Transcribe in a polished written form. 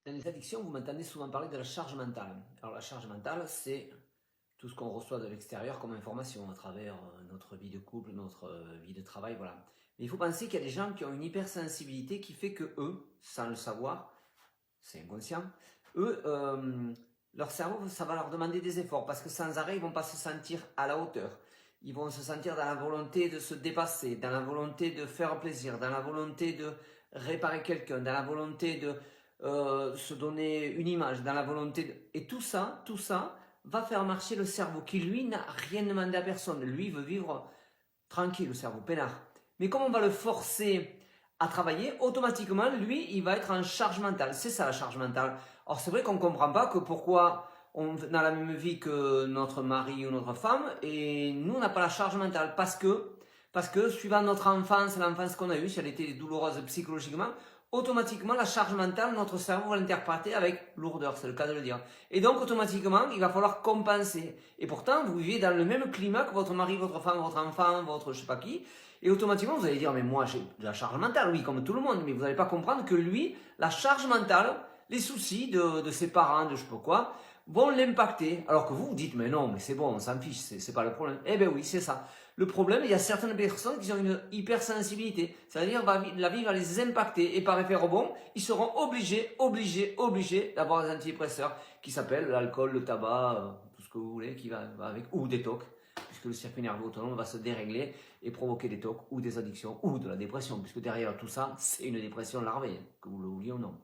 Dans les addictions, vous m'entendez souvent parler de la charge mentale. Alors la charge mentale, c'est tout ce qu'on reçoit de l'extérieur comme information à travers notre vie de couple, notre vie de travail, voilà. Mais il faut penser qu'il y a des gens qui ont une hypersensibilité qui fait que eux, sans le savoir, c'est inconscient, eux, leur cerveau, ça va leur demander des efforts parce que sans arrêt, ils vont pas se sentir à la hauteur. Ils vont se sentir dans la volonté de se dépasser, dans la volonté de faire plaisir, dans la volonté de réparer quelqu'un, dans la volonté de se donner une image, dans la volonté de... Et tout ça va faire marcher le cerveau qui, lui, n'a rien demandé à personne. Lui, veut vivre tranquille, le cerveau, peinard. Mais comme on va le forcer à travailler, automatiquement, lui, il va être en charge mentale. C'est ça la charge mentale. Or, c'est vrai qu'on ne comprend pas que pourquoi on a la même vie que notre mari ou notre femme et nous, on n'a pas la charge mentale. Parce que suivant notre enfance, l'enfance qu'on a eue, si elle était douloureuse psychologiquement, automatiquement, la charge mentale, notre cerveau va l'interpréter avec lourdeur, c'est le cas de le dire. Et donc, automatiquement, il va falloir compenser. Et pourtant, vous vivez dans le même climat que votre mari, votre femme, votre enfant, votre je sais pas qui. Et automatiquement, vous allez dire, mais moi, j'ai de la charge mentale, oui, comme tout le monde. Mais vous n'allez pas comprendre que lui, la charge mentale, les soucis de ses parents, de je sais pas quoi, vont l'impacter. Alors que vous, vous dites, mais non, mais c'est bon, on s'en fiche, c'est pas le problème. Eh ben oui, c'est ça. Le problème, il y a certaines personnes qui ont une hypersensibilité. C'est-à-dire, la vie va les impacter. Et par effet rebond, ils seront obligés d'avoir des antidépresseurs qui s'appellent l'alcool, le tabac, tout ce que vous voulez, qui va avec, ou des tocs, puisque le circuit nerveux autonome va se dérégler et provoquer des tocs ou des addictions ou de la dépression, puisque derrière tout ça, c'est une dépression larvée, que vous le vouliez ou non.